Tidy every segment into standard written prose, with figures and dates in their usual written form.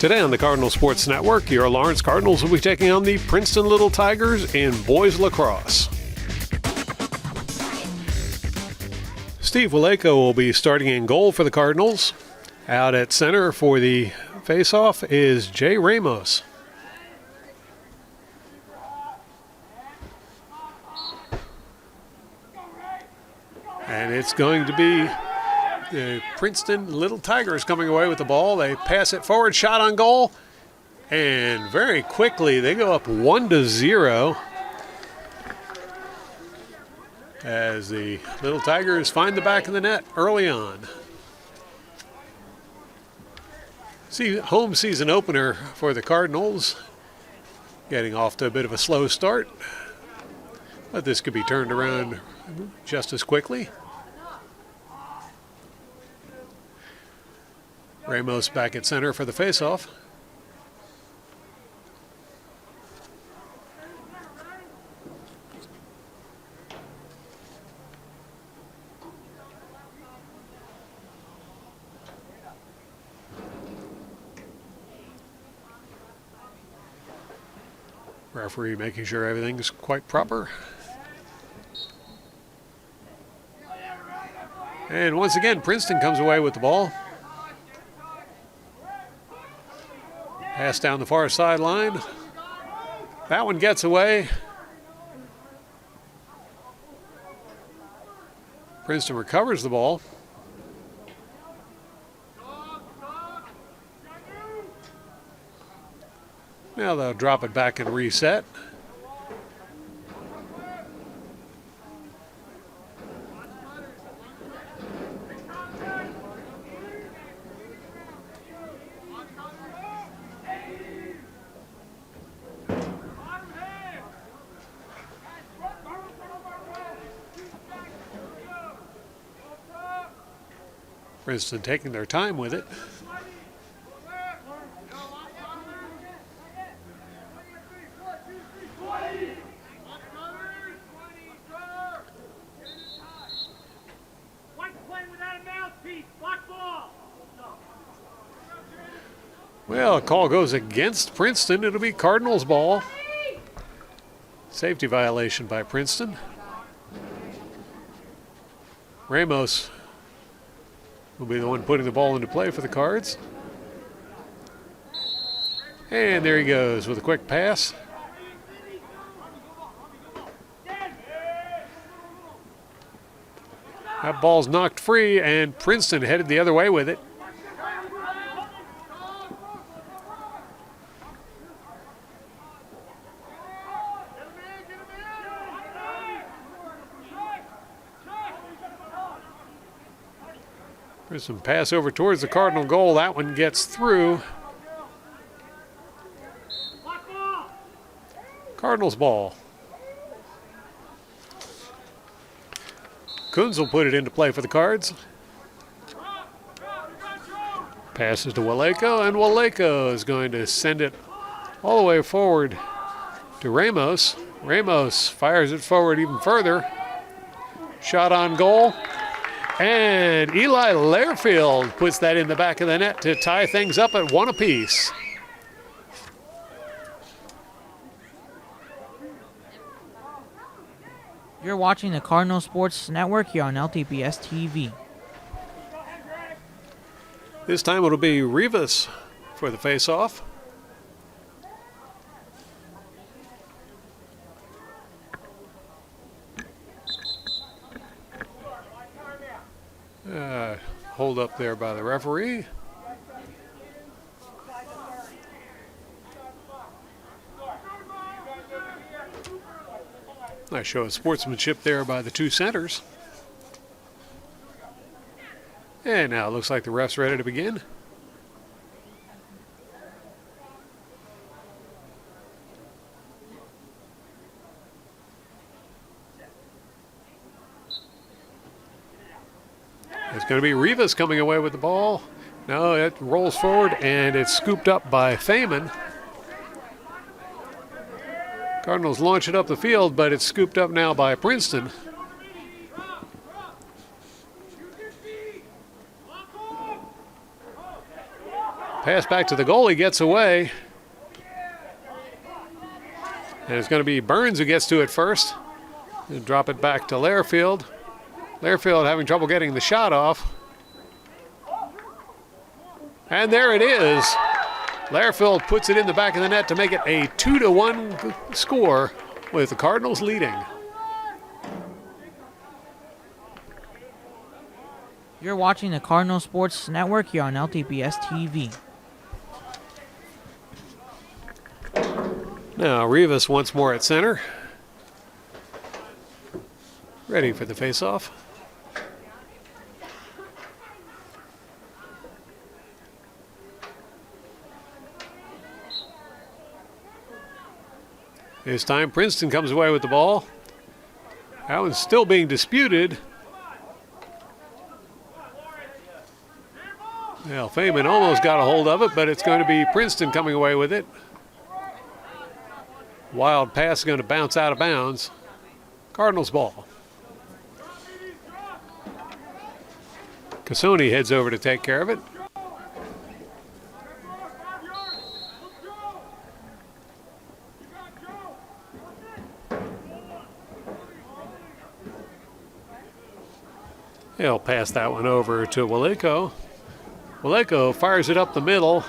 Today on the Cardinal Sports Network, your Lawrence Cardinals will be taking on the Princeton Little Tigers in boys lacrosse. Steve Waleko will be starting in goal for the Cardinals. Out at center for the faceoff is Jay Ramos. And it's going to be the Princeton Little Tigers coming away with the ball. They pass it forward, shot on goal, and very quickly they go up 1-0 as the Little Tigers find the back of the net early on. Home season opener for the Cardinals, getting off to a bit of a slow start, but this could be turned around just as quickly. Ramos back at center for the faceoff. Referee making sure everything's quite proper. And once again, Princeton comes away with the ball. Pass down the far sideline. That one gets away. Princeton recovers the ball. Now they'll drop it back and reset. Princeton taking their time with it. Well, a call goes against Princeton. It'll be Cardinals ball. Safety violation by Princeton. Ramos will be the one putting the ball into play for the Cards. And there he goes with a quick pass. That ball's knocked free, and Princeton headed the other way with it. There's some pass over towards the Cardinal goal. That one gets through. Cardinals ball. Coons will put it into play for the Cards. Passes to Waleko, and Waleko is going to send it all the way forward to Ramos. Ramos fires it forward even further. Shot on goal. And Eli Lairfield puts that in the back of the net to tie things up at 1 apiece. You're watching the Cardinal Sports Network here on LTPS TV. This time it'll be Rivas for the faceoff. Hold up there by the referee. Nice show of sportsmanship there by the two centers. And now it looks like the ref's ready to begin. It's going to be Rivas coming away with the ball. No, it rolls forward, and it's scooped up by Feynman. Cardinals launch it up the field, but it's scooped up now by Princeton. Pass back to the goalie, gets away. And it's going to be Burns who gets to it first. And drop it back to Lairfield. Lairfield having trouble getting the shot off. And there it is. Lairfield puts it in the back of the net to make it a 2-1 score with the Cardinals leading. You're watching the Cardinal Sports Network here on LTPS TV. Now Rivas once more at center. Ready for the faceoff. This time Princeton comes away with the ball. That one's still being disputed. Well, Feynman almost got a hold of it, but it's going to be Princeton coming away with it. Wild pass is going to bounce out of bounds. Cardinals ball. Cassoni heads over to take care of it. He'll pass that one over to Waleko. Waleko fires it up the middle.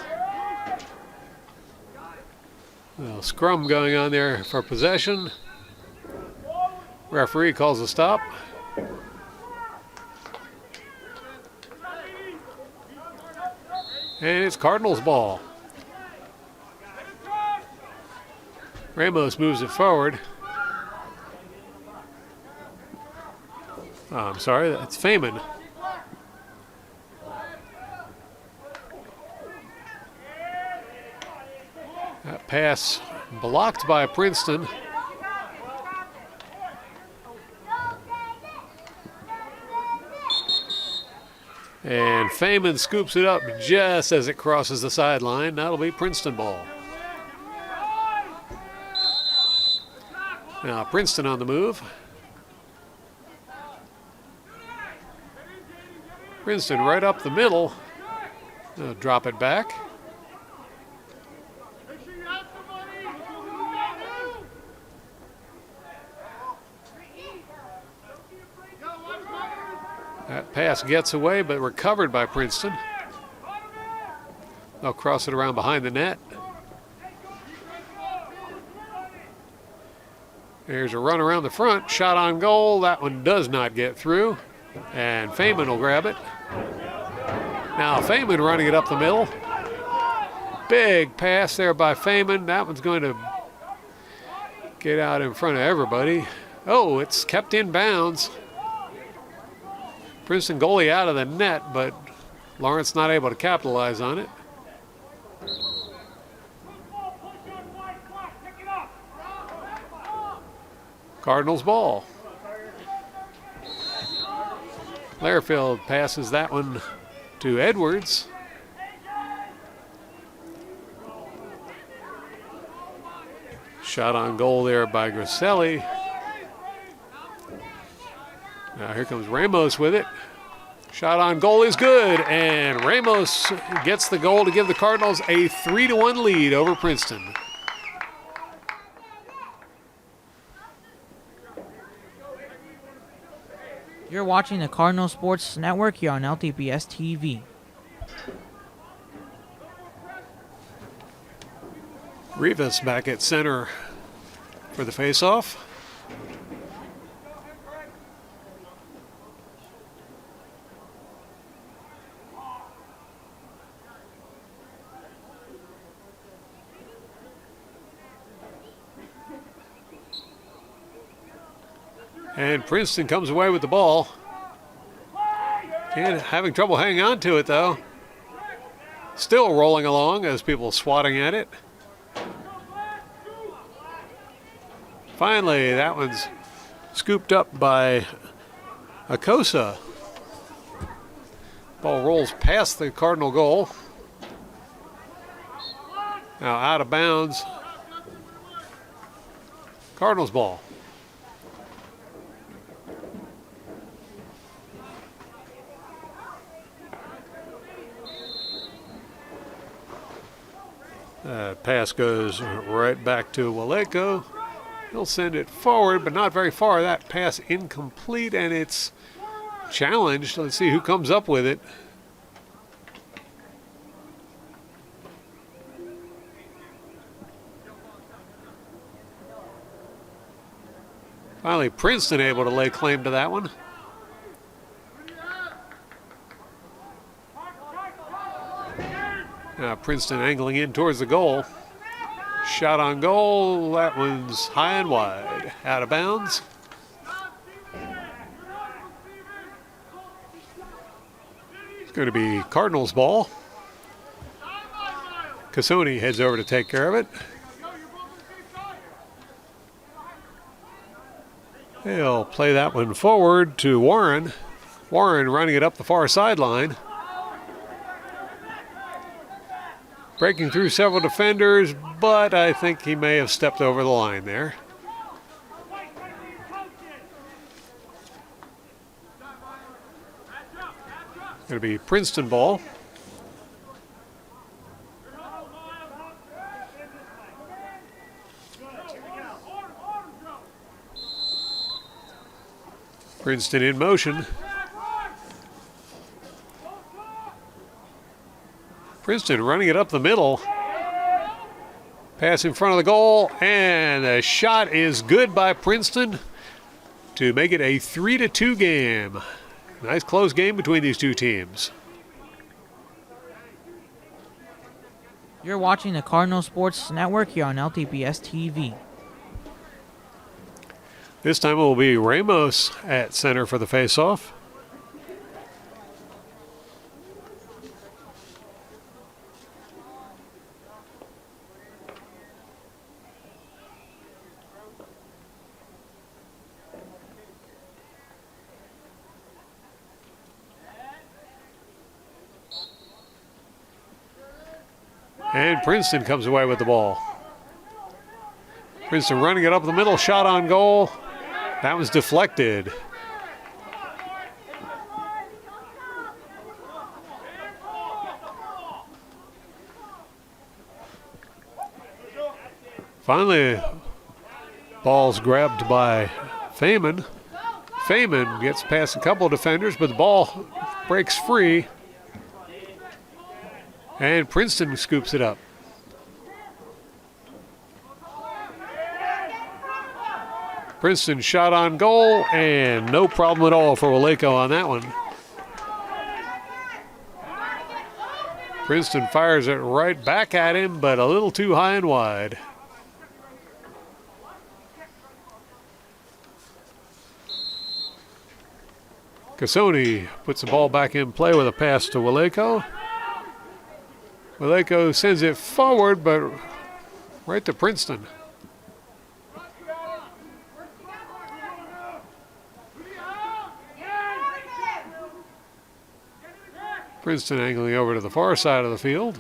A scrum going on there for possession. Referee calls a stop. And it's Cardinals ball. Ramos moves it forward. Oh, I'm sorry, that's Feynman. That pass blocked by Princeton. And Feynman scoops it up just as it crosses the sideline. That'll be Princeton ball. Now Princeton on the move. Princeton right up the middle. They'll drop it back. That pass gets away, but recovered by Princeton. They'll cross it around behind the net. There's a run around the front, shot on goal. That one does not get through. And Feynman will grab it. Now Feynman running it up the middle. Big pass there by Feynman. That one's going to get out in front of everybody. Oh, it's kept in bounds. Princeton goalie out of the net, but Lawrence not able to capitalize on it. Cardinals ball. Lairfield passes that one to Edwards. Shot on goal there by Griselli. Now here comes Ramos with it. Shot on goal is good, and Ramos gets the goal to give the Cardinals a 3-1 lead over Princeton. You're watching the Cardinal Sports Network here on LTPS TV. Rivas back at center for the faceoff. And Princeton comes away with the ball. And having trouble hanging on to it, though. Still rolling along as people swatting at it. Finally, that one's scooped up by Acosta. Ball rolls past the Cardinal goal. Now out of bounds. Cardinals ball. Pass goes right back to Waleko. He'll send it forward, but not very far. That pass incomplete, and it's challenged. Let's see who comes up with it. Finally, Princeton able to lay claim to that one. Now Princeton angling in towards the goal. Shot on goal. That one's high and wide. Out of bounds. It's going to be Cardinals ball. Cassoni heads over to take care of it. He'll play that one forward to Warren. Warren running it up the far sideline. Breaking through several defenders, but I think he may have stepped over the line there. Going to be Princeton ball. Princeton in motion. Princeton running it up the middle. Pass in front of the goal, and the shot is good by Princeton to make it a 3-2 game. Nice close game between these two teams. You're watching the Cardinal Sports Network here on LTPS TV. This time it will be Ramos at center for the faceoff. And Princeton comes away with the ball. Princeton running it up the middle, shot on goal. That was deflected. Finally, ball's grabbed by Feynman. Feynman gets past a couple of defenders, but the ball breaks free. And Princeton scoops it up. Princeton shot on goal, and no problem at all for Waleko on that one. Princeton fires it right back at him, but a little too high and wide. Cassoni puts the ball back in play with a pass to Waleko. Waleko sends it forward, but right to Princeton. Princeton angling over to the far side of the field.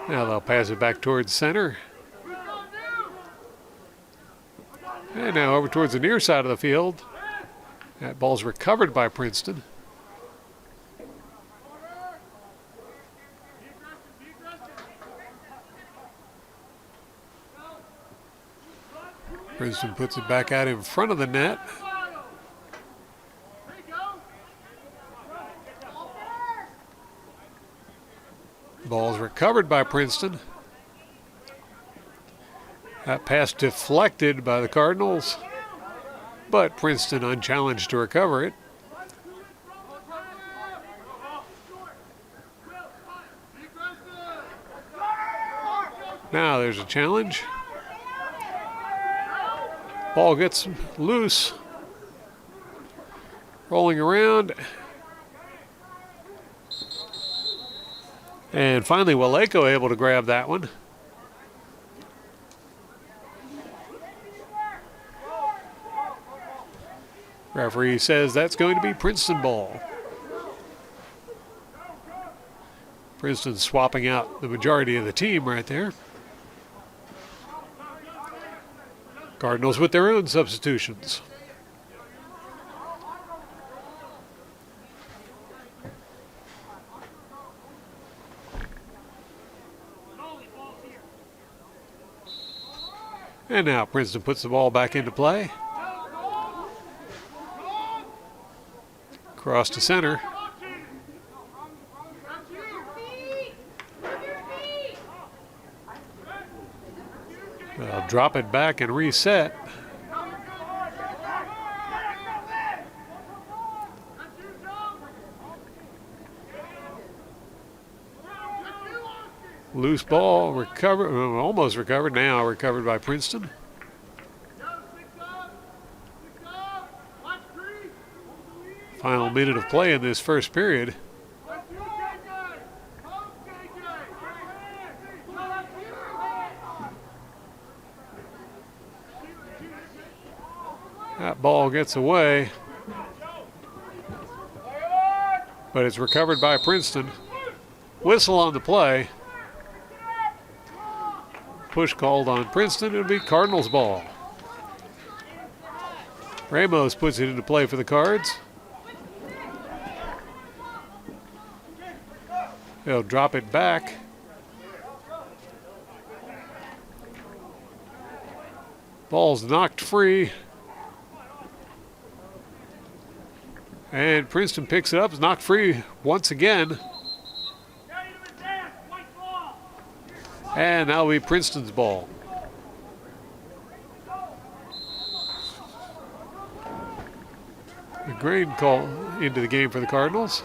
Now they'll pass it back towards center. And now over towards the near side of the field. That ball's recovered by Princeton. Princeton puts it back out in front of the net. Ball's recovered by Princeton. That pass deflected by the Cardinals, but Princeton unchallenged to recover it. Now there's a challenge. Ball gets loose. Rolling around. And finally, Waleko able to grab that one. Referee says that's going to be Princeton ball. Princeton swapping out the majority of the team right there. Cardinals with their own substitutions. And now Princeton puts the ball back into play. Cross to center. They'll drop it back and reset. Loose ball, recovered, almost recovered, now recovered by Princeton. Final minute of play in this first period. That ball gets away, but it's recovered by Princeton. Whistle on the play. Push called on Princeton. It'll be Cardinals ball. Ramos puts it into play for the Cards. They'll drop it back. Ball's knocked free. And Princeton picks it up. It's knocked free once again. And that'll be Princeton's ball. The grain call into the game for the Cardinals.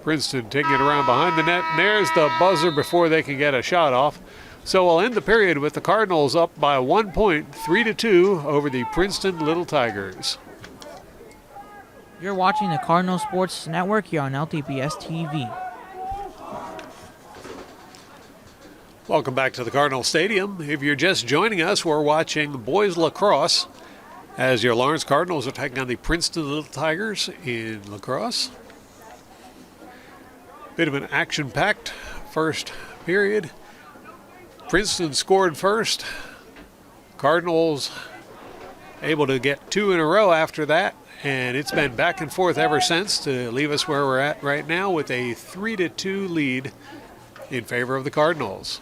Princeton taking it around behind the net. And there's the buzzer before they can get a shot off. So we'll end the period with the Cardinals up by 1 point, 3-2 over the Princeton Little Tigers. You're watching the Cardinal Sports Network here on LTPS TV. Welcome back to the Cardinal Stadium. If you're just joining us, we're watching boys lacrosse as your Lawrence Cardinals are taking on the Princeton Little Tigers in lacrosse. Bit of an action-packed first period. Princeton scored first. Cardinals able to get 2 in a row after that. And it's been back and forth ever since to leave us where we're at right now with a 3-2 lead in favor of the Cardinals.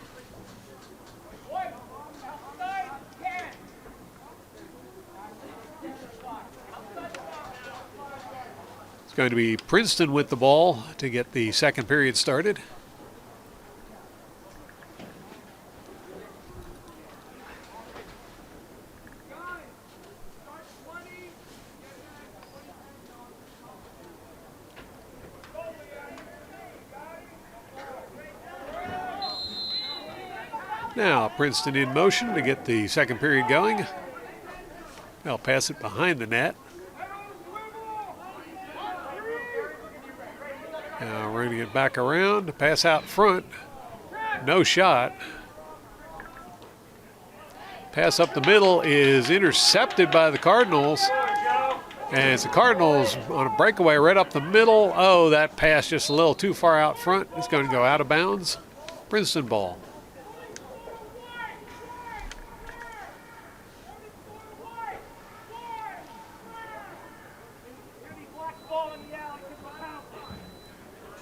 It's going to be Princeton with the ball to get the second period started. Now Princeton in motion to get the second period going. They'll pass it behind the net. Now running it back around, pass out front. No shot. Pass up the middle is intercepted by the Cardinals. And it's the Cardinals on a breakaway right up the middle. Oh, that pass just a little too far out front. It's going to go out of bounds. Princeton ball.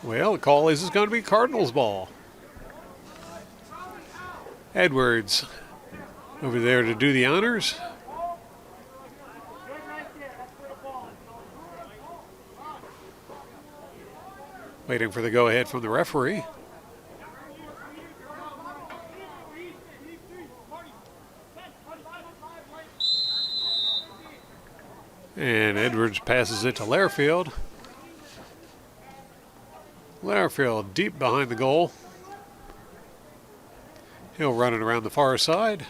Well, the call is it's going to be Cardinals ball. Edwards over there to do the honors. Waiting for the go-ahead from the referee. And Edwards passes it to Lairfield. Lairfield deep behind the goal. He'll run it around the far side.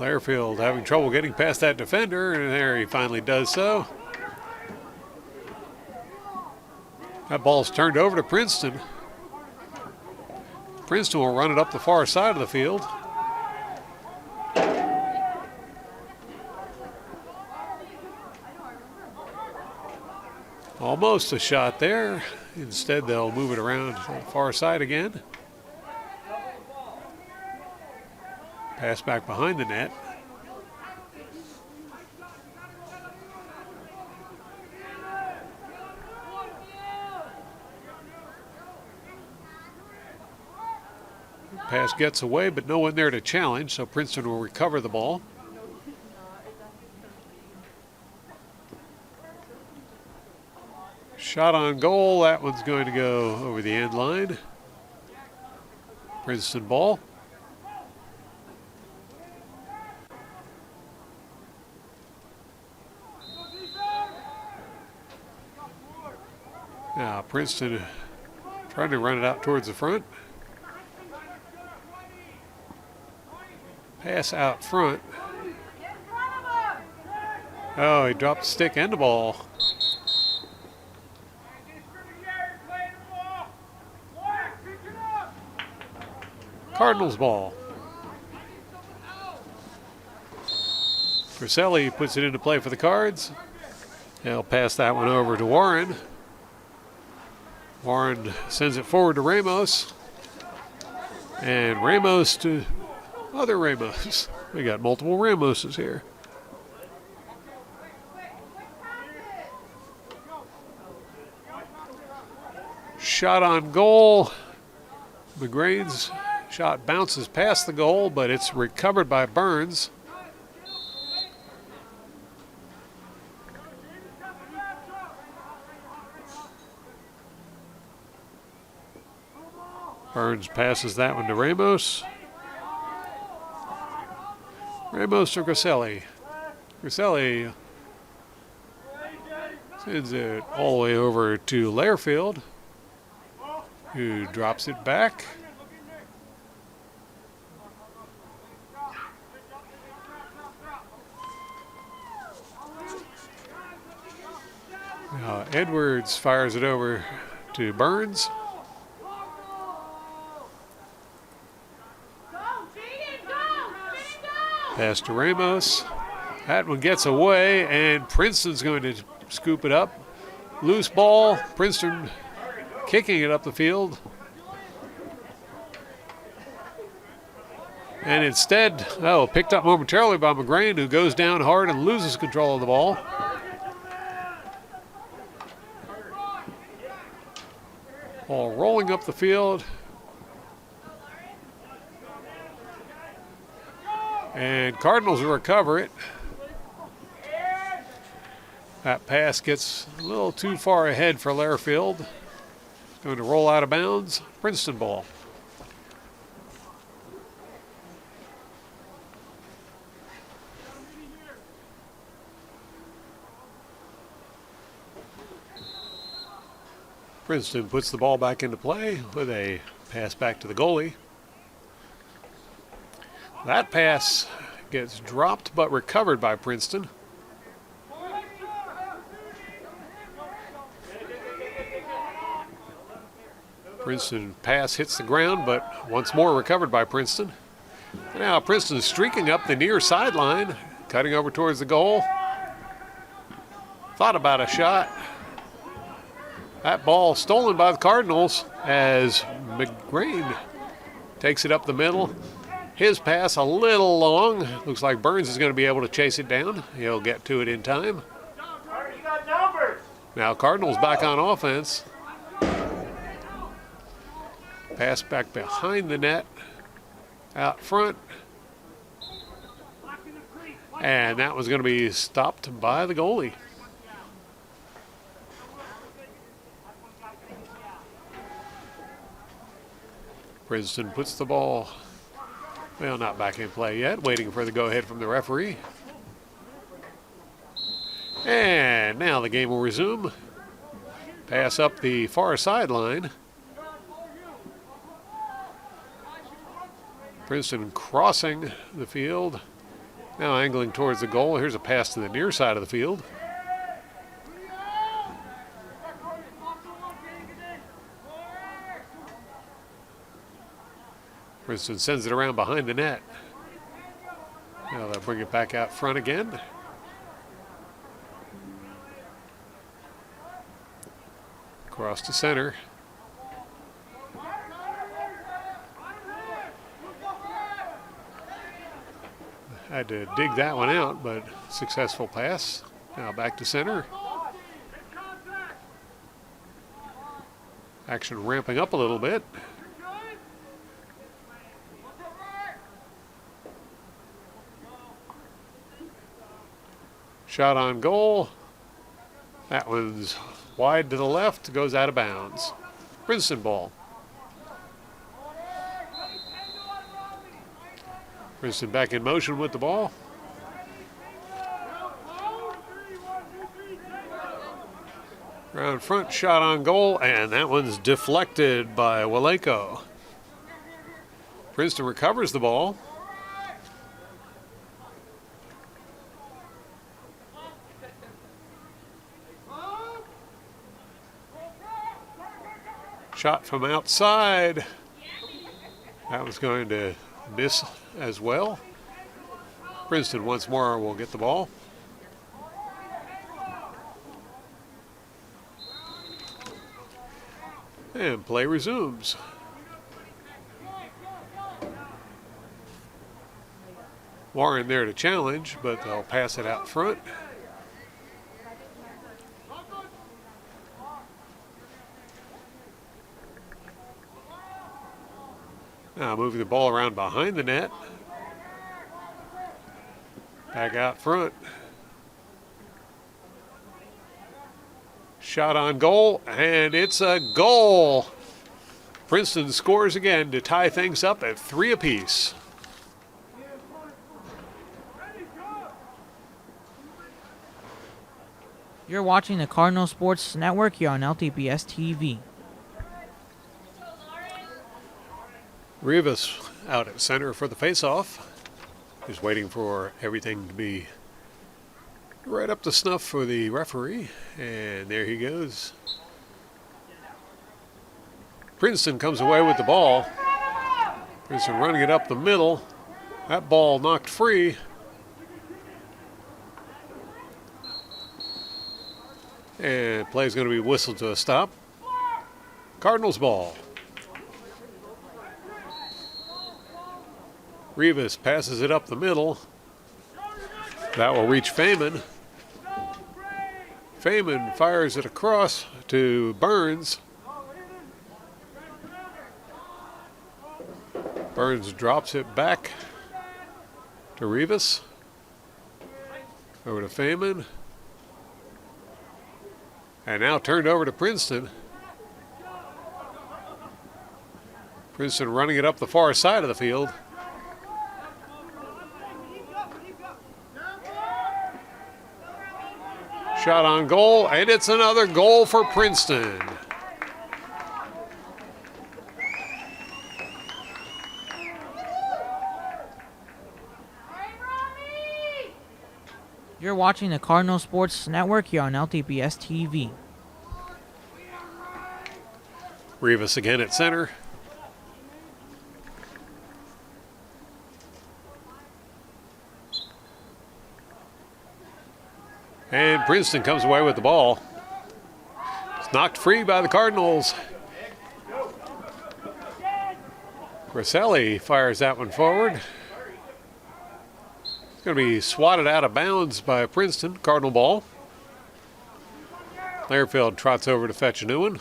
Lairfield having trouble getting past that defender, and there he finally does so. That ball's turned over to Princeton. Princeton will run it up the far side of the field. Almost a shot there. Instead, they'll move it around to the far side again. Pass back behind the net. Pass gets away, but no one there to challenge, so Princeton will recover the ball. Shot on goal, that one's going to go over the end line. Princeton ball. Now Princeton trying to run it out towards the front. Pass out front. Oh, he dropped the stick and the ball. Cardinals ball. Griselli puts it into play for the Cards. They'll pass that one over to Warren. Warren sends it forward to Ramos. And Ramos to other Ramos. We got multiple Ramoses here. Shot on goal. McGrain's shot bounces past the goal, but it's recovered by Burns. Burns passes that one to Ramos. Ramos to Griselli. Griselli sends it all the way over to Lairfield, who drops it back. Now Edwards fires it over to Burns. Pass to Ramos. That one gets away, and Princeton's going to scoop it up. Loose ball. Princeton kicking it up the field. And instead, picked up momentarily by McGrain, who goes down hard and loses control of the ball. Ball rolling up the field. And Cardinals will recover it. That pass gets a little too far ahead for Lairfield. Going to roll out of bounds. Princeton ball. Princeton puts the ball back into play with a pass back to the goalie. That pass gets dropped but recovered by Princeton. Princeton pass hits the ground, but once more recovered by Princeton. Now Princeton streaking up the near sideline, cutting over towards the goal. Thought about a shot. That ball stolen by the Cardinals as McGrain takes it up the middle. His pass a little long. Looks like Burns is going to be able to chase it down. He'll get to it in time. Now Cardinals back on offense. Pass back behind the net, out front. And that was going to be stopped by the goalie. Princeton puts the ball, well, not back in play yet, waiting for the go-ahead from the referee. And now the game will resume. Pass up the far sideline. Princeton crossing the field Now angling towards the goal. Here's a pass to the near side of the field. Princeton sends it around behind the net. Now they'll bring it back out front again. Across to center. Had to dig that one out, but successful pass. Now back to center. Action ramping up a little bit. Shot on goal. That one's wide to the left, goes out of bounds. Princeton ball. Princeton back in motion with the ball. Around front, shot on goal, and that one's deflected by Waleko. Princeton recovers the ball. Shot from outside. That was going to miss as well. Princeton once more will get the ball. And play resumes. Warren there to challenge, but they'll pass it out front. Now moving the ball around behind the net. Back out front. Shot on goal, and it's a goal. Princeton scores again to tie things up at 3 apiece. You're watching the Cardinal Sports Network here on LTPS TV. Rivas out at center for the faceoff. He's waiting for everything to be right up to snuff for the referee. And there he goes. Princeton comes away with the ball. Princeton running it up the middle. That ball knocked free. And play's going to be whistled to a stop. Cardinals ball. Rivas passes it up the middle. That will reach Feynman. Feynman fires it across to Burns. Burns drops it back to Rivas. Over to Feynman. And now turned over to Princeton. Princeton running it up the far side of the field. Shot on goal, and it's another goal for Princeton. You're watching the Cardinal Sports Network here on LTPS TV. Rivas again at center. And Princeton comes away with the ball. It's knocked free by the Cardinals. Griselli fires that one forward. It's going to be swatted out of bounds by Princeton. Cardinal ball. Lairfield trots over to fetch a new one.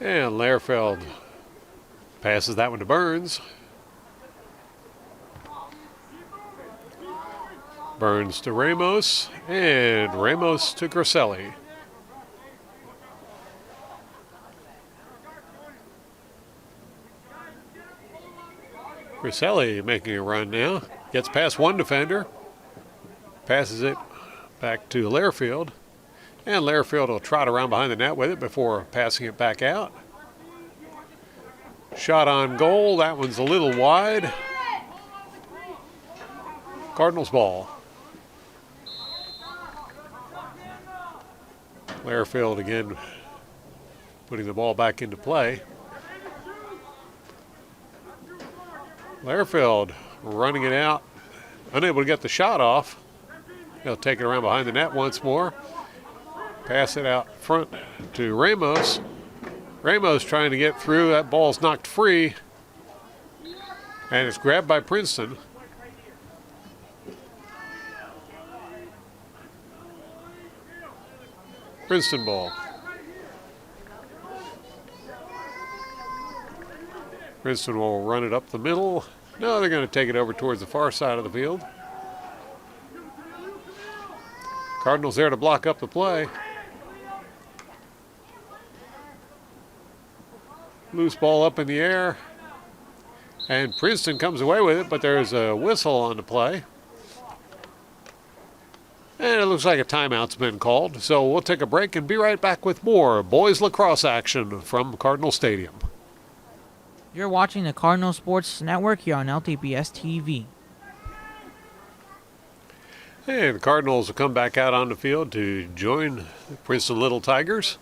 And Lairfield passes that one to Burns. Burns to Ramos, and Ramos to Griselli. Griselli making a run now. Gets past one defender. Passes it back to Lairfield. And Lairfield will trot around behind the net with it before passing it back out. Shot on goal. That one's a little wide. Cardinals ball. Lairfield again putting the ball back into play. Lairfield running it out, unable to get the shot off. He'll take it around behind the net once more. Pass it out front to Ramos. Ramos trying to get through. That ball's knocked free. And it's grabbed by Princeton. Princeton ball. Princeton will run it up the middle. No, they're going to take it over towards the far side of the field. Cardinals there to block up the play. Loose ball up in the air. And Princeton comes away with it, but there's a whistle on the play. And it looks like a timeout's been called. So we'll take a break and be right back with more boys lacrosse action from Cardinal Stadium. You're watching the Cardinal Sports Network here on LTPS TV. And the Cardinals will come back out on the field to join the Princeton Little Tigers.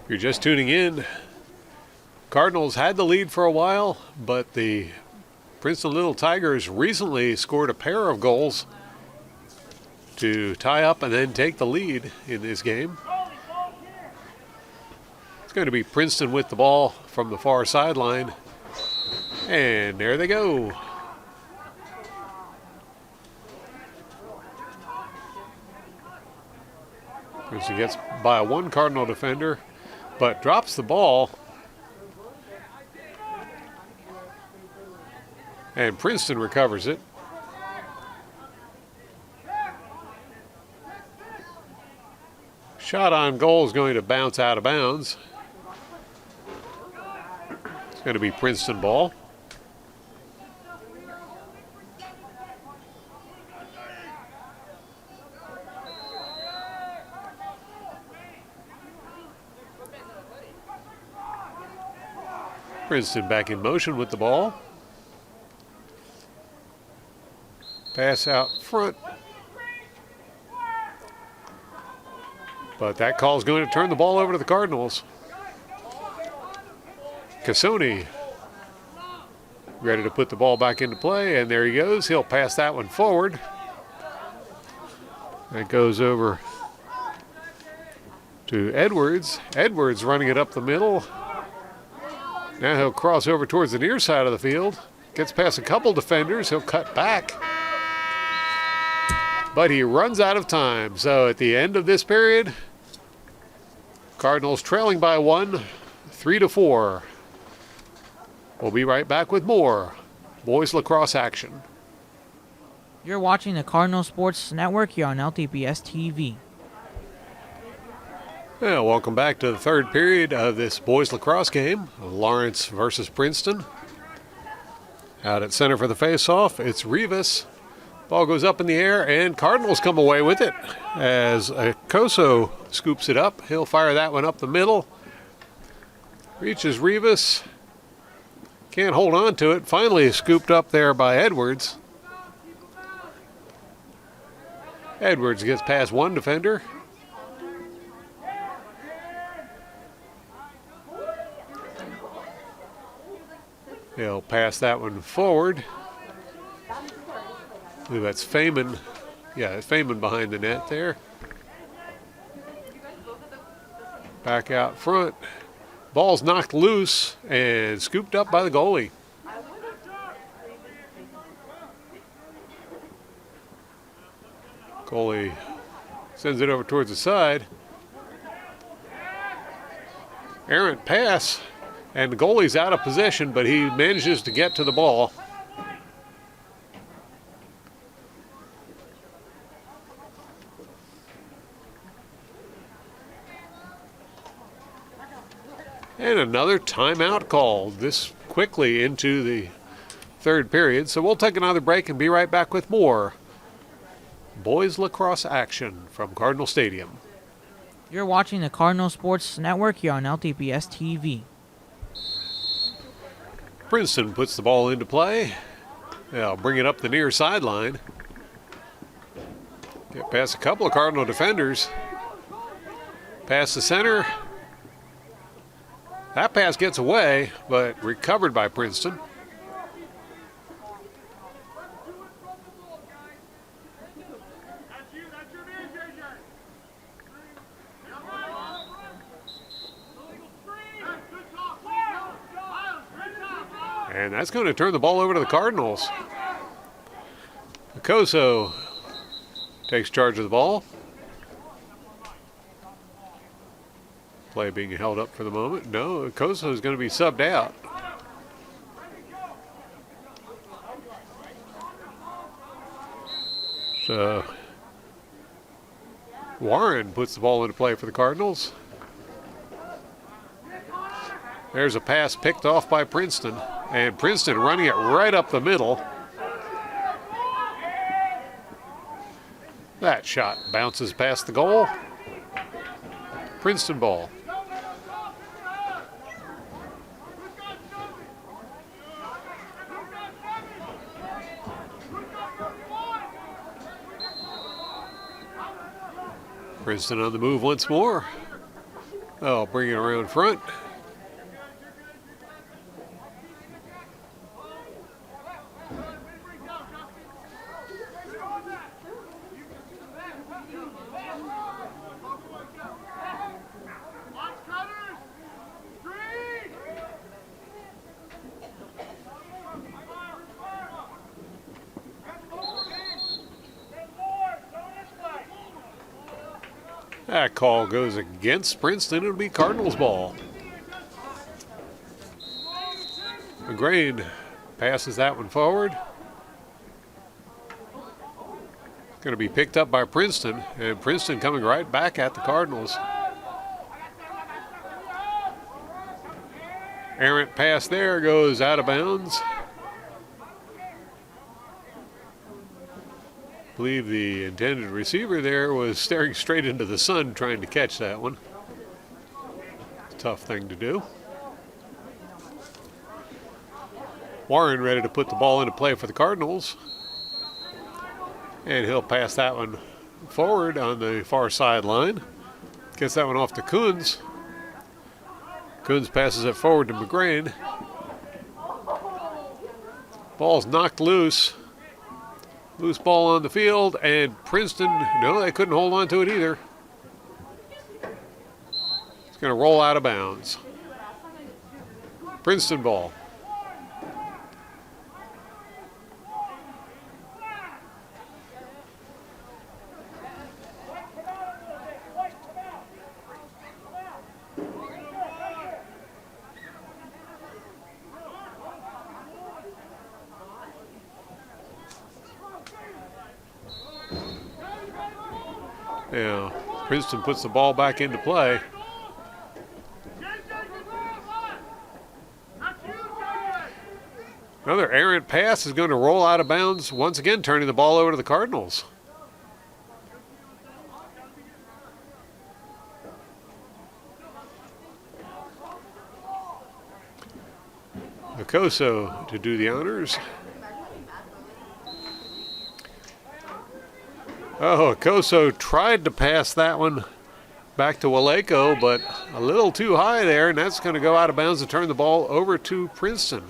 If you're just tuning in, Cardinals had the lead for a while, but the Princeton Little Tigers recently scored a pair of goals to tie up and then take the lead in this game. It's going to be Princeton with the ball from the far sideline. And there they go. Princeton gets by one Cardinal defender, but drops the ball. And Princeton recovers it. Shot on goal is going to bounce out of bounds. It's going to be Princeton ball. Princeton back in motion with the ball. Pass out front. But that call is going to turn the ball over to the Cardinals. Cassoni ready to put the ball back into play, and there he goes. He'll pass that one forward. That goes over to Edwards. Edwards running it up the middle. Now he'll cross over towards the near side of the field. Gets past a couple defenders. He'll cut back. But he runs out of time. So at the end of this period, Cardinals trailing by one, 3-4. We'll be right back with more boys lacrosse action. You're watching the Cardinal Sports Network here on LTPS TV. Well, welcome back to the third period of this boys lacrosse game, Lawrence versus Princeton. Out at center for the face-off, it's Rivas. Ball goes up in the air, and Cardinals come away with it as Acoso scoops it up. He'll fire that one up the middle. Reaches Rivas. Can't hold on to it. Finally scooped up there by Edwards. Edwards gets past one defender. He'll pass that one forward. I believe that's Feynman. Yeah, it's Feynman behind the net there. Back out front. Ball's knocked loose and scooped up by the goalie. Goalie sends it over towards the side. Errant pass, and the goalie's out of position, but he manages to get to the ball. And another timeout called this quickly into the third period. So we'll take another break and be right back with more boys lacrosse action from Cardinal Stadium. You're watching the Cardinal Sports Network here on LTPS TV. Princeton puts the ball into play. They'll bring it up the near sideline. Get past a couple of Cardinal defenders. Pass the center. That pass gets away, but recovered by Princeton. And that's going to turn the ball over to the Cardinals. Acoso takes charge of the ball. Play being held up for the moment. No, Acoso is going to be subbed out. So Warren puts the ball into play for the Cardinals. There's a pass picked off by Princeton, and Princeton running it right up the middle. That shot bounces past the goal. Princeton ball. Princeton on the move once more. Oh, bring it around front. That call goes against Princeton. It'll be Cardinals ball. McGrain passes that one forward. Going to be picked up by Princeton, and Princeton coming right back at the Cardinals. Errant pass there, goes out of bounds. I believe the intended receiver there was staring straight into the sun trying to catch that one. Tough thing to do. Warren ready to put the ball into play for the Cardinals. And he'll pass that one forward on the far sideline. Gets that one off to Coons. Coons passes it forward to McGrain. Ball's knocked loose. Loose ball on the field, and Princeton, no, they couldn't hold on to it either. It's going to roll out of bounds. Princeton ball. Yeah, Princeton puts the ball back into play. Another errant pass is going to roll out of bounds, once again turning the ball over to the Cardinals. Acoso to do the honors. Oh, Acoso tried to pass that one back to Waleko, but a little too high there, and that's going to go out of bounds and turn the ball over to Princeton.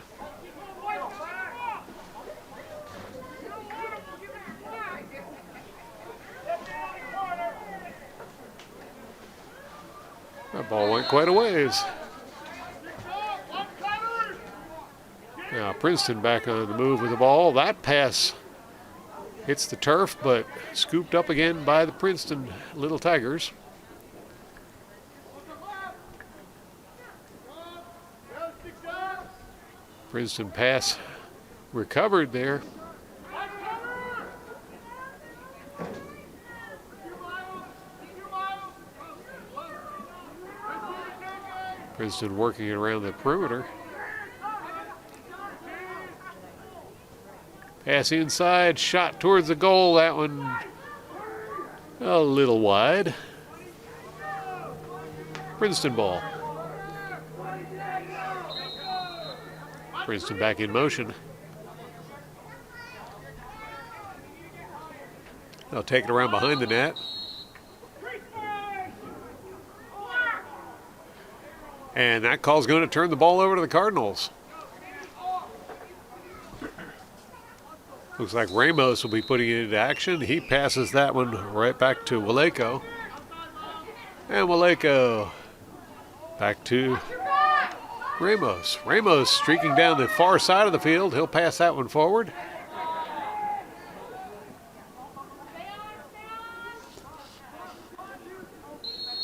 That ball went quite a ways. Now Princeton back on the move with the ball. That pass hits the turf, but scooped up again by the Princeton Little Tigers. Princeton pass recovered there. Princeton working it around the perimeter. Pass inside, shot towards the goal. That one a little wide. Princeton ball. Princeton back in motion. They'll take it around behind the net. And that call's going to turn the ball over to the Cardinals. Looks like Ramos will be putting it into action. He passes that one right back to Waleko. And Waleko back to Ramos. Ramos streaking down the far side of the field. He'll pass that one forward.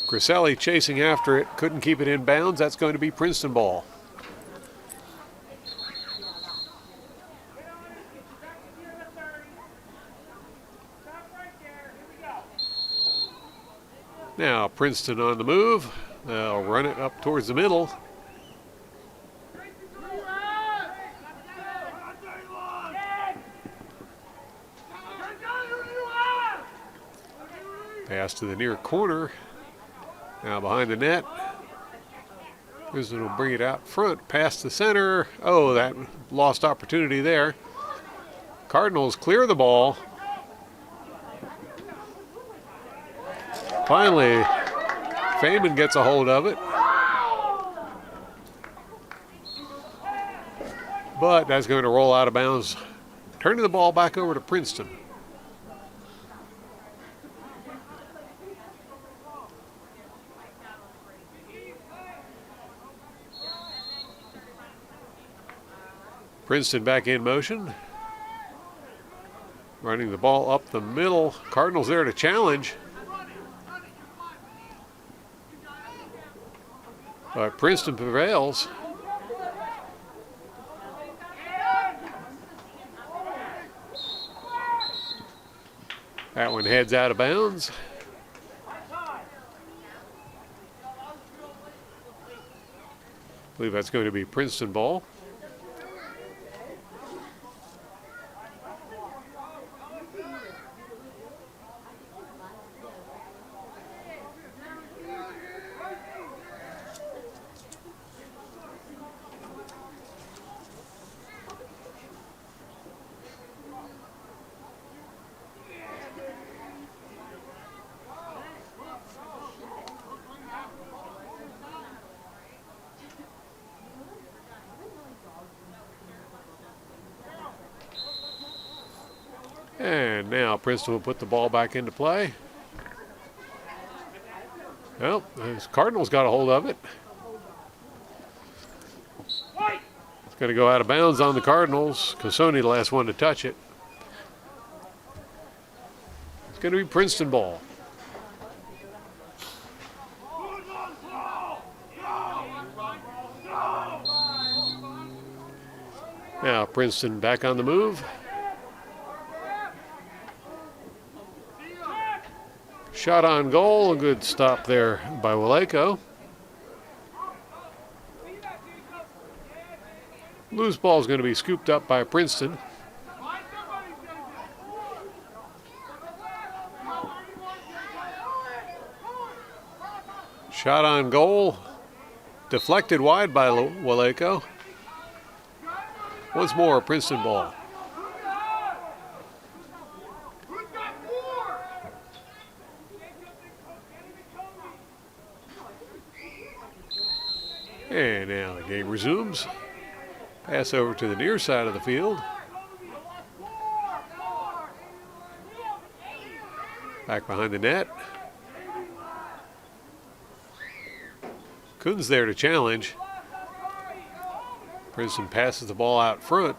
Griselli chasing after it. Couldn't keep it in bounds. That's going to be Princeton ball. Now Princeton on the move. They'll run it up towards the middle. Pass to the near corner. Now behind the net. Princeton will bring it out front, past the center. Oh, that lost opportunity there. Cardinals clear the ball. Finally, Feynman gets a hold of it. But that's going to roll out of bounds, turning the ball back over to Princeton. Princeton back in motion. Running the ball up the middle. Cardinals there to challenge. But Princeton prevails. That one heads out of bounds. I believe that's going to be Princeton ball. And now Princeton will put the ball back into play. Well, the Cardinals got a hold of it. It's going to go out of bounds on the Cardinals. Cassoni, the last one to touch it. It's going to be Princeton ball. Now Princeton back on the move. Shot on goal, a good stop there by Waleko. Loose ball is going to be scooped up by Princeton. Shot on goal, deflected wide by Waleko. Once more, Princeton ball. And now the game resumes. Pass over to the near side of the field. Back behind the net. Coons there to challenge. Princeton passes the ball out front.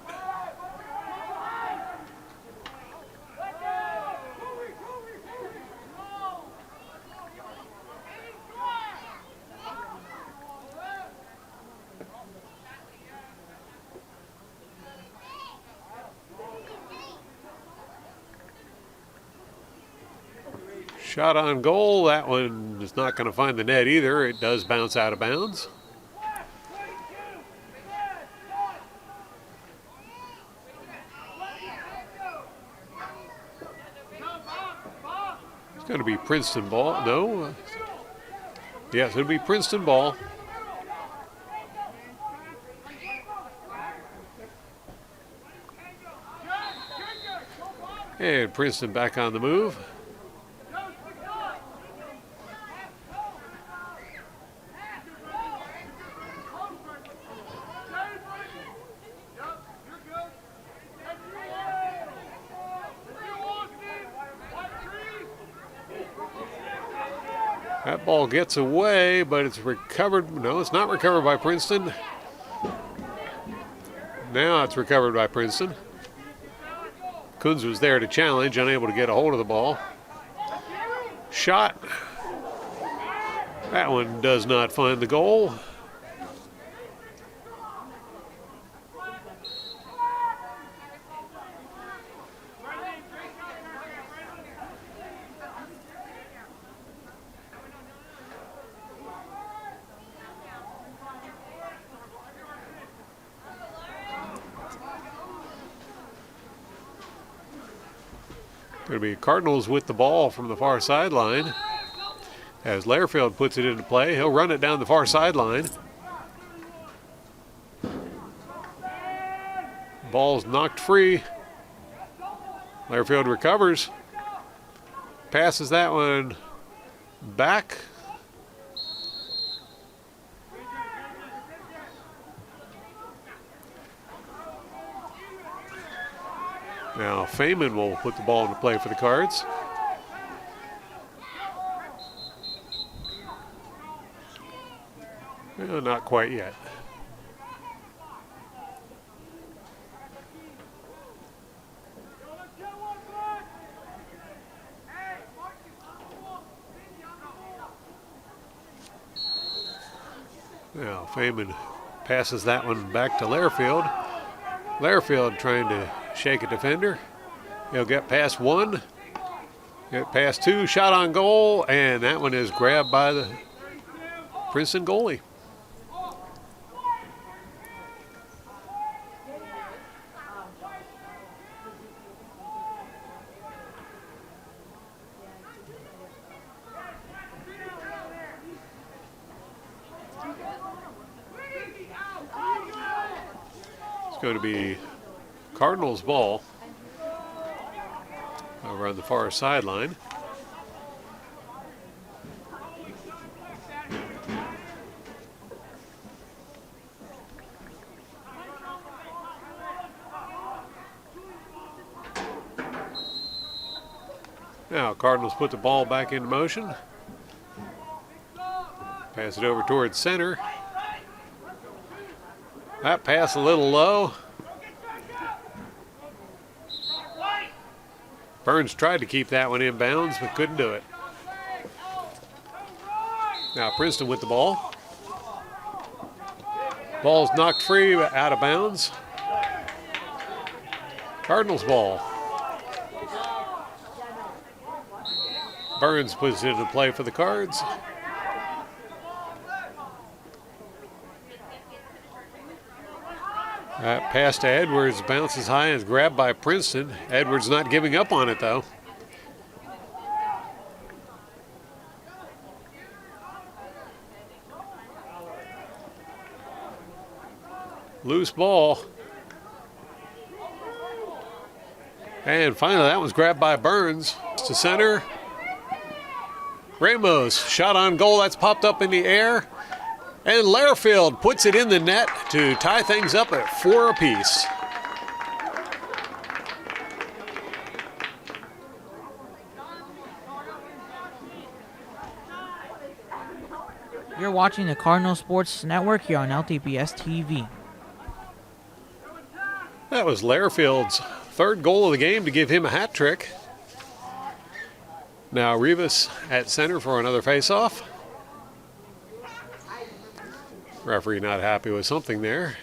Shot on goal, that one is not going to find the net either. It does bounce out of bounds. It's going to be Princeton ball. No. Yes, it'll be Princeton ball. And Princeton back on the move. That ball gets away, but it's recovered. No, it's not recovered by Princeton. Now it's recovered by Princeton. Kunz was there to challenge, unable to get a hold of the ball. Shot. That one does not find the goal. Going to be Cardinals with the ball from the far sideline. As Lairfield puts it into play, he'll run it down the far sideline. Ball's knocked free. Lairfield recovers. Passes that one back. Now Feynman will put the ball into play for the Cards. Well, not quite yet. Now Feynman passes that one back to Lairfield. Lairfield trying to shake a defender. He'll get past one, get past two, shot on goal, and that one is grabbed by the Princeton goalie. It's going to be Cardinals ball over on the far sideline. Now Cardinals put the ball back into motion. Pass it over towards center. That pass a little low. Burns tried to keep that one in bounds, but couldn't do it. Now Princeton with the ball. Ball's knocked free, but out of bounds. Cardinals ball. Burns puts it into play for the Cards. That pass to Edwards bounces high and is grabbed by Princeton. Edwards not giving up on it though. Loose ball. And finally that one's grabbed by Burns. To center. Ramos, shot on goal, that's popped up in the air. And Lairfield puts it in the net to tie things up at 4 apiece. You're watching the Cardinal Sports Network here on LTPS TV. That was Lairfield's third goal of the game to give him a hat trick. Now Rivas at center for another faceoff. Referee not happy with something there.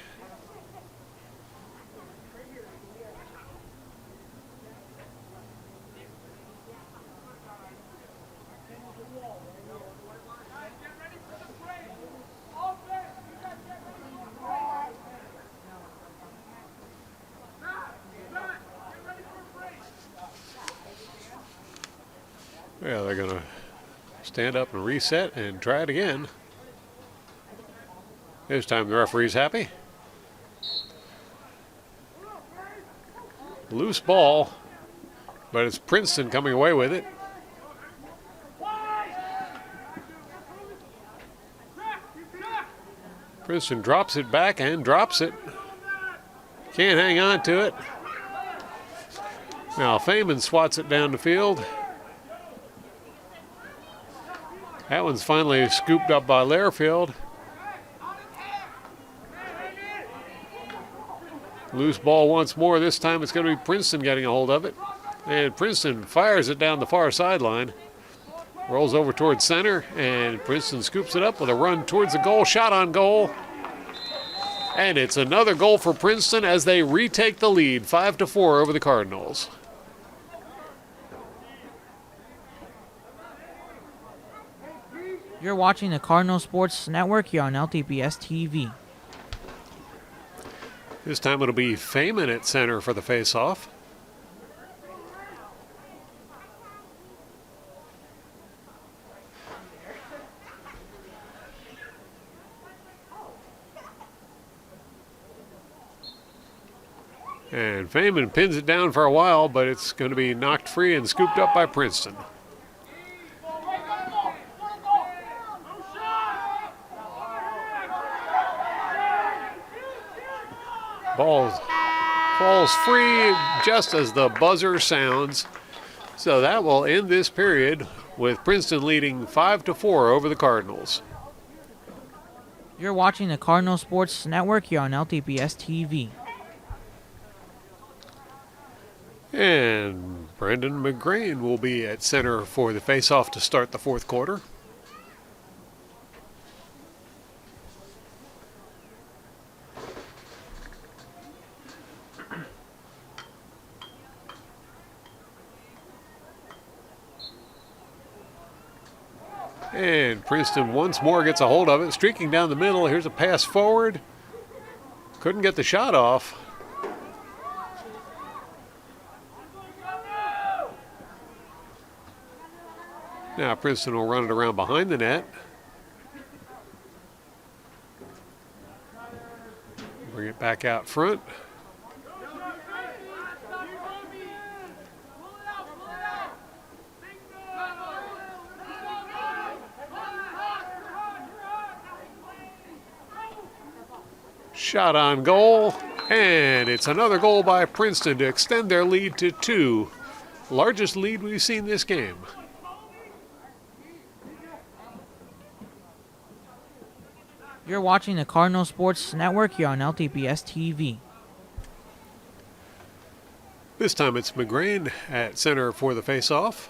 Well, they're going to stand up and reset and try it again. This time the referee's happy. Loose ball. but it's Princeton coming away with it. Princeton drops it back and drops it. Can't hang on to it. Now Feynman swats it down the field. That one's finally scooped up by Lairfield. Loose ball once more. This time it's going to be Princeton getting a hold of it. And Princeton fires it down the far sideline. Rolls over towards center, and Princeton scoops it up with a run towards the goal. Shot on goal. And it's another goal for Princeton as they retake the lead, 5-4 over the Cardinals. You're watching the Cardinal Sports Network here on LTPS TV. This time it'll be Feynman at center for the faceoff. And Feynman pins it down for a while, but it's going to be knocked free and scooped up by Princeton. Ball falls free just as the buzzer sounds. So that will end this period with Princeton leading 5-4 over the Cardinals. You're watching the Cardinal Sports Network here on LTPS TV. And Brendan McGrain will be at center for the faceoff to start the fourth quarter. And Princeton once more gets a hold of it, streaking down the middle. Here's a pass forward. Couldn't get the shot off. Now Princeton will run it around behind the net. Bring it back out front. Shot on goal, and it's another goal by Princeton to extend their lead to 2. Largest lead we've seen this game. You're watching the Cardinal Sports Network here on LTPS TV. This time it's McGrain at center for the faceoff.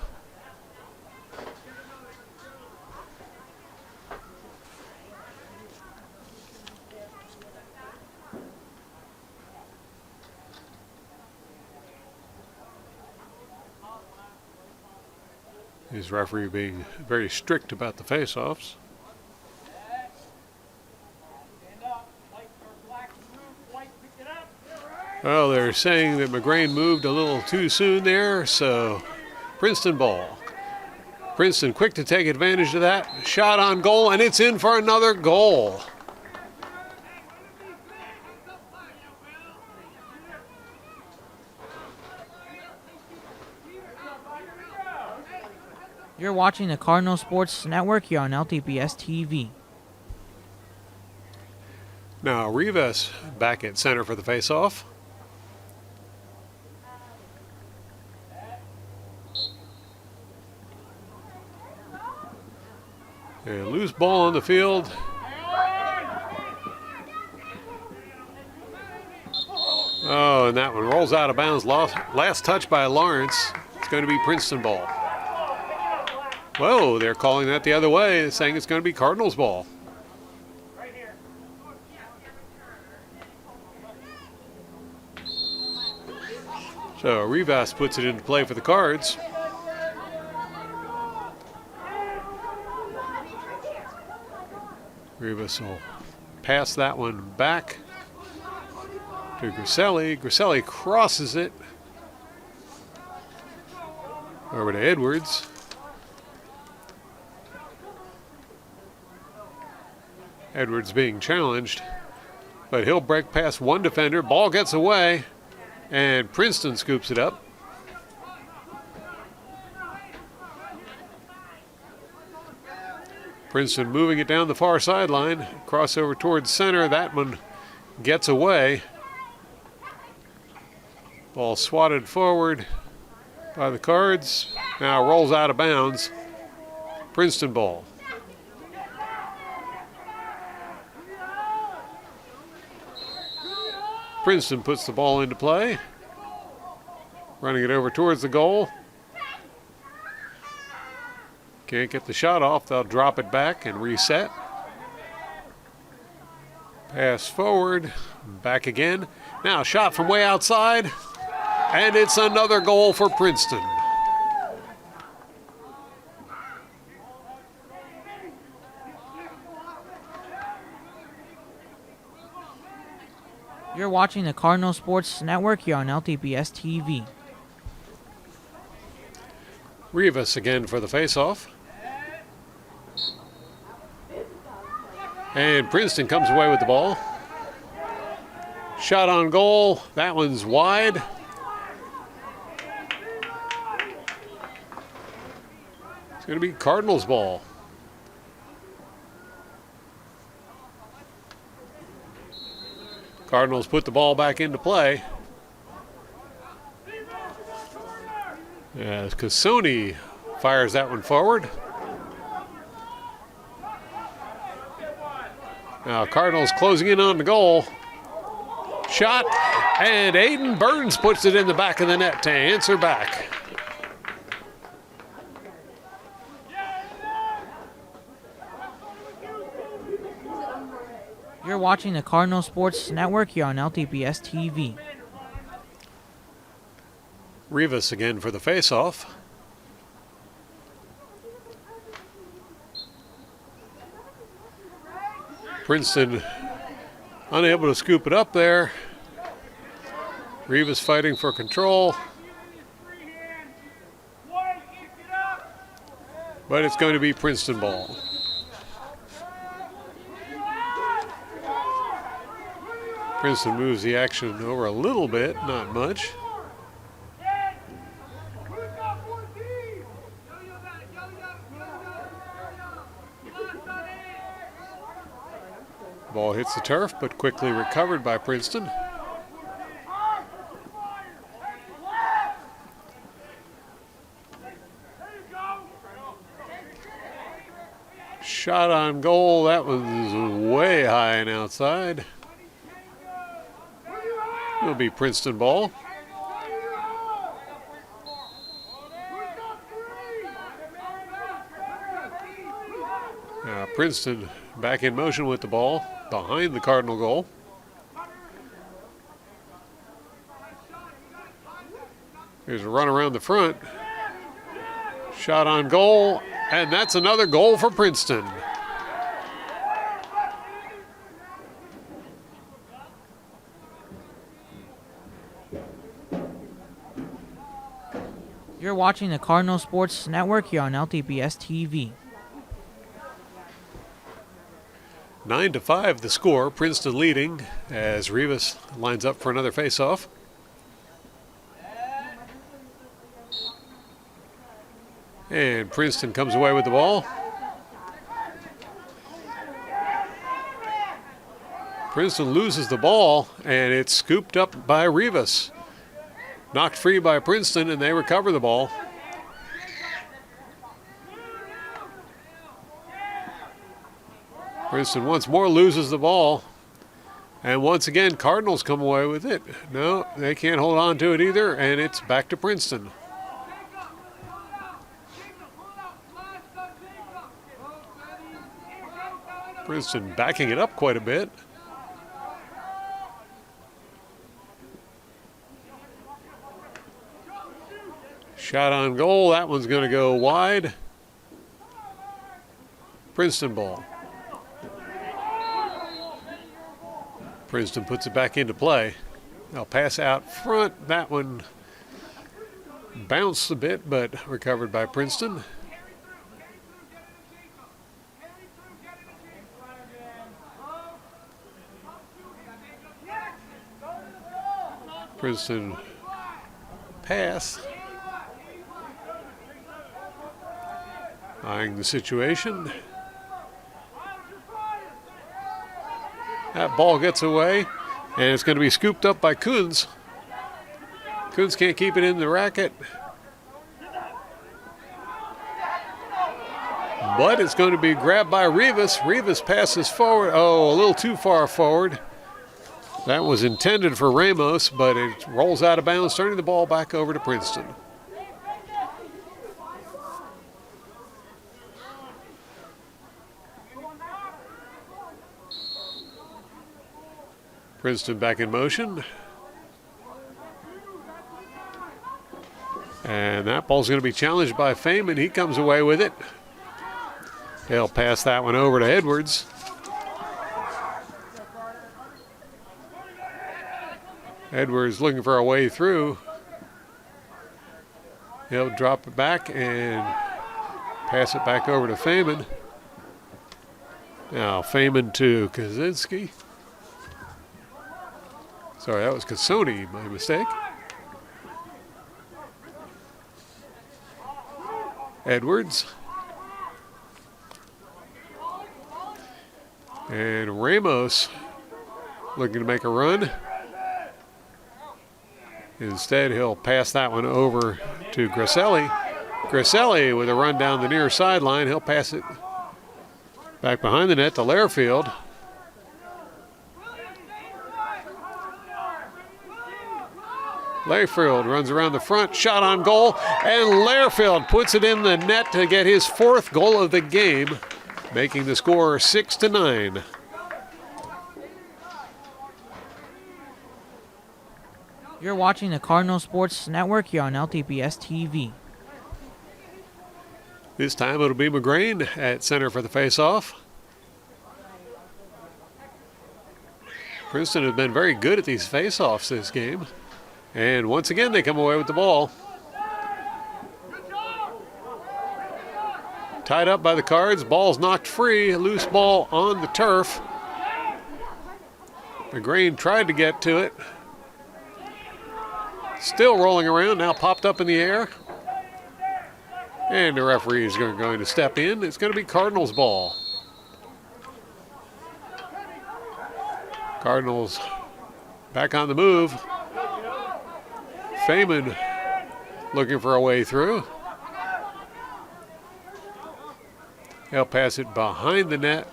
His referee being very strict about the faceoffs. Well, they're saying that McGrain moved a little too soon there, so Princeton ball. Princeton quick to take advantage of that. Shot on goal, and it's in for another goal. You're watching the Cardinal Sports Network here on LTPS TV. Now Rivas back at center for the faceoff. And loose ball on the field. Oh, and that one rolls out of bounds. Last touch by Lawrence. It's going to be Princeton ball. Whoa, they're calling that the other way, saying it's going to be Cardinals ball. So Rivas puts it into play for the Cards. Rivas will pass that one back to Griselli. Griselli crosses it over to Edwards. Edwards being challenged, but he'll break past one defender. Ball gets away, and Princeton scoops it up. Princeton moving it down the far sideline. Crossover towards center. That one gets away. Ball swatted forward by the Cards. Now rolls out of bounds. Princeton ball. Princeton puts the ball into play. Running it over towards the goal. Can't get the shot off. They'll drop it back and reset. Pass forward. Back again. Now shot from way outside. And it's another goal for Princeton. You're watching the Cardinal Sports Network here on LTPS TV. Rivas again for the faceoff. And Princeton comes away with the ball. Shot on goal. That one's wide. It's going to be Cardinals ball. Cardinals put the ball back into play. As Cassoni fires that one forward. Now Cardinals closing in on the goal. Shot, and Aiden Burns puts it in the back of the net to answer back. You're watching the Cardinal Sports Network here on LTPS TV. Rivas again for the faceoff. Princeton unable to scoop it up there. Rivas fighting for control. But it's going to be Princeton ball. Princeton moves the action over a little bit, not much. Ball hits the turf, but quickly recovered by Princeton. Shot on goal, that was way high and outside. It'll be Princeton ball. Now Princeton back in motion with the ball behind the Cardinal goal. Here's a run around the front. Shot on goal, and that's another goal for Princeton. You're watching the Cardinal Sports Network here on LTPS TV. 9-5 the score. Princeton leading as Rivas lines up for another faceoff. And Princeton comes away with the ball. Princeton loses the ball, and it's scooped up by Rivas. Knocked free by Princeton, and they recover the ball. Princeton once more loses the ball. And once again, Cardinals come away with it. No, they can't hold on to it either, and it's back to Princeton. Princeton backing it up quite a bit. Shot on goal, that one's going to go wide. Princeton ball. Princeton puts it back into play. They'll pass out front. That one bounced a bit, but recovered by Princeton. Princeton pass. Eyeing the situation. That ball gets away, and it's going to be scooped up by Coons. Coons can't keep it in the racket. But it's going to be grabbed by Rivas. Rivas passes forward. Oh, a little too far forward. That was intended for Ramos, but it rolls out of bounds, turning the ball back over to Princeton. Princeton back in motion. And that ball's going to be challenged by Feynman. He comes away with it. He'll pass that one over to Edwards. Edwards looking for a way through. He'll drop it back and pass it back over to Feynman. Now Feynman to Kaczynski. Sorry, that was Cassoni, my mistake. Edwards. And Ramos looking to make a run. Instead, he'll pass that one over to Griselli. Griselli with a run down the near sideline. He'll pass it back behind the net to Lairfield. Lairfield runs around the front, shot on goal, and Lairfield puts it in the net to get his 4th goal of the game, making the score 6-9. You're watching the Cardinal Sports Network here on LTPS TV. This time it'll be McGrain at center for the faceoff. Princeton has been very good at these faceoffs this game. And once again, they come away with the ball. Tied up by the Cards, ball's knocked free, loose ball on the turf. McGrain tried to get to it. Still rolling around, now popped up in the air. And the referee is going to step in. It's going to be Cardinals ball. Cardinals back on the move. Feynman looking for a way through. He'll pass it behind the net.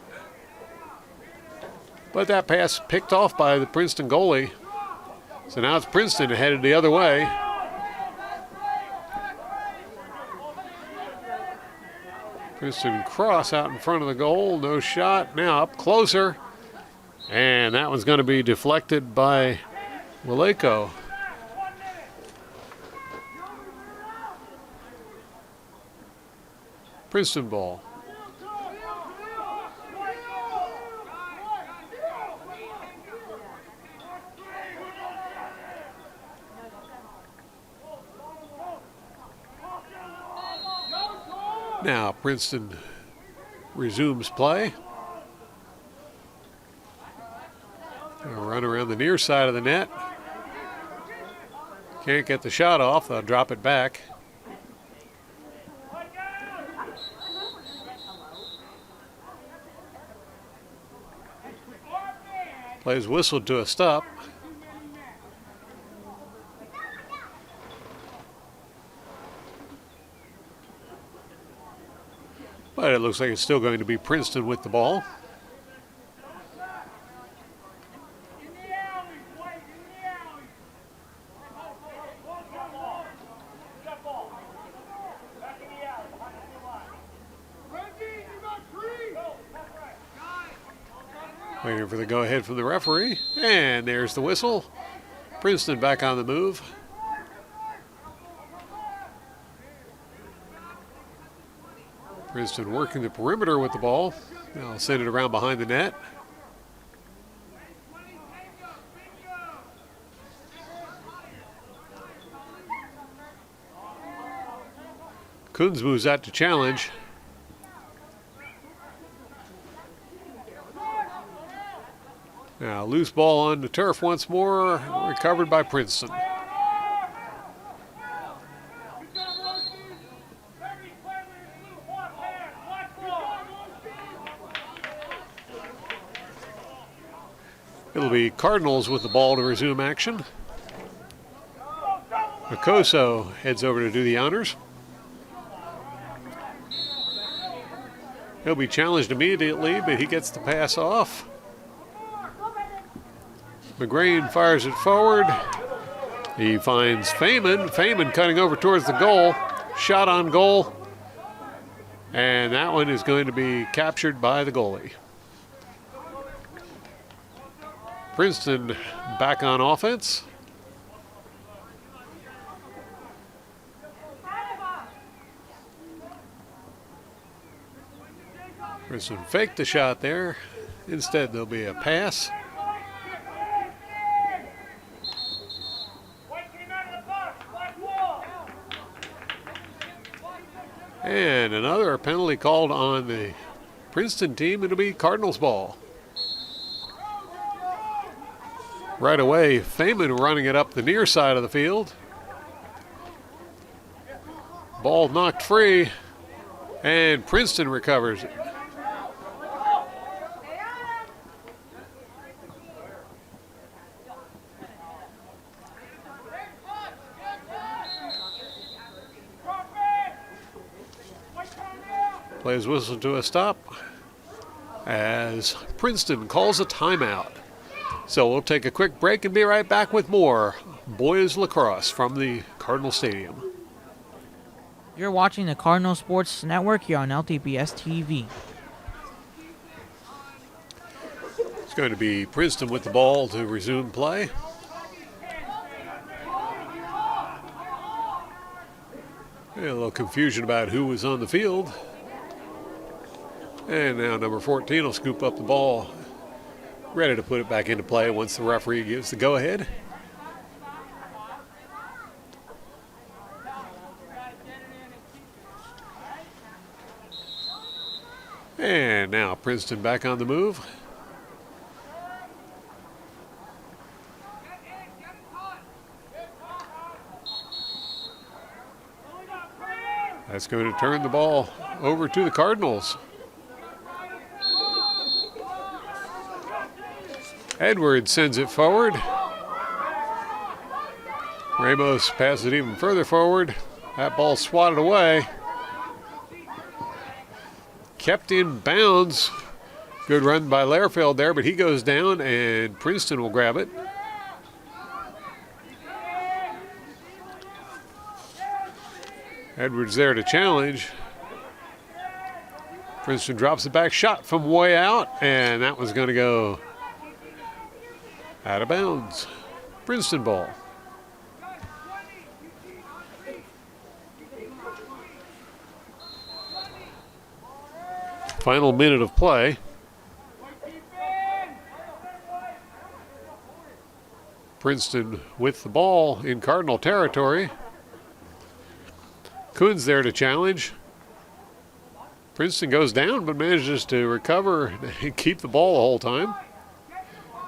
But that pass picked off by the Princeton goalie. So now it's Princeton headed the other way. Princeton cross out in front of the goal. No shot. Now up closer. And that one's going to be deflected by Waleko. Princeton ball. Now Princeton resumes play. A run around the near side of the net. Can't get the shot off. They'll drop it back. Plays whistled to a stop. But it looks like it's still going to be Princeton with the ball. Waiting for the go-ahead from the referee. And there's the whistle. Princeton back on the move. Princeton working the perimeter with the ball. They'll send it around behind the net. Coons moves out to challenge. Now, loose ball on the turf once more, recovered by Princeton. It'll be Cardinals with the ball to resume action. Okoso heads over to do the honors. He'll be challenged immediately, but he gets the pass off. McGrain fires it forward. He finds Feynman. Feynman cutting over towards the goal. Shot on goal. And that one is going to be captured by the goalie. Princeton back on offense. Princeton faked the shot there. Instead, there'll be a pass. And another penalty called on the Princeton team. It'll be Cardinals ball. Right away, Feynman running it up the near side of the field. Ball knocked free, and Princeton recovers it. Plays whistle to a stop as Princeton calls a timeout. So we'll take a quick break and be right back with more boys lacrosse from the Cardinal Stadium. You're watching the Cardinal Sports Network here on LTPS TV. It's going to be Princeton with the ball to resume play. A little confusion about who was on the field. And now number 14 will scoop up the ball, ready to put it back into play once the referee gives the go-ahead. And now Princeton back on the move. That's going to turn the ball over to the Cardinals. Edwards sends it forward. Ramos passes it even further forward. That ball swatted away. Kept in bounds. Good run by Lehrfeld there, but he goes down and Princeton will grab it. Edwards there to challenge. Princeton drops the back shot from way out, and that was going to go out of bounds. Princeton ball. Final minute of play. Princeton with the ball in Cardinal territory. Kuhn's there to challenge. Princeton goes down but manages to recover and keep the ball the whole time.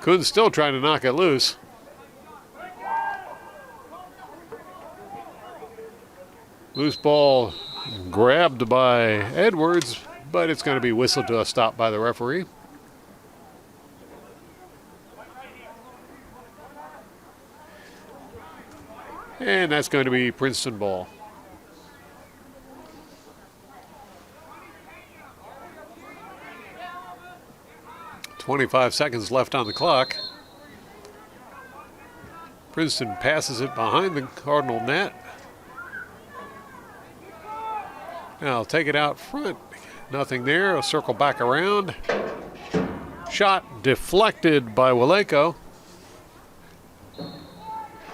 Kuhn's still trying to knock it loose. Loose ball grabbed by Edwards, but it's going to be whistled to a stop by the referee. And that's going to be Princeton ball. .25 seconds left on the clock. Princeton passes it behind the Cardinal net. Now I'll take it out front. Nothing there. I'll circle back around. Shot deflected by Waleko.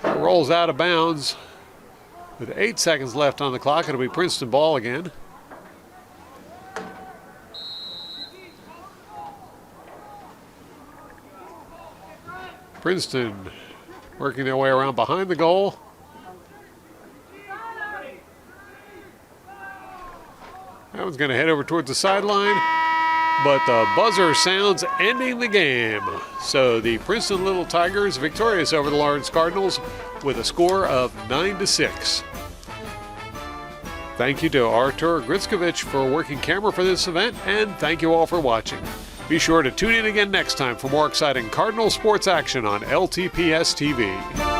Rolls out of bounds. With 8 seconds left on the clock, it'll be Princeton ball again. Princeton working their way around behind the goal. That one's going to head over towards the sideline, but the buzzer sounds ending the game. So the Princeton Little Tigers victorious over the Lawrence Cardinals with a score of 9-6. Thank you to Artur Gritskovich for working camera for this event, and thank you all for watching. Be sure to tune in again next time for more exciting Cardinal sports action on LTPS TV.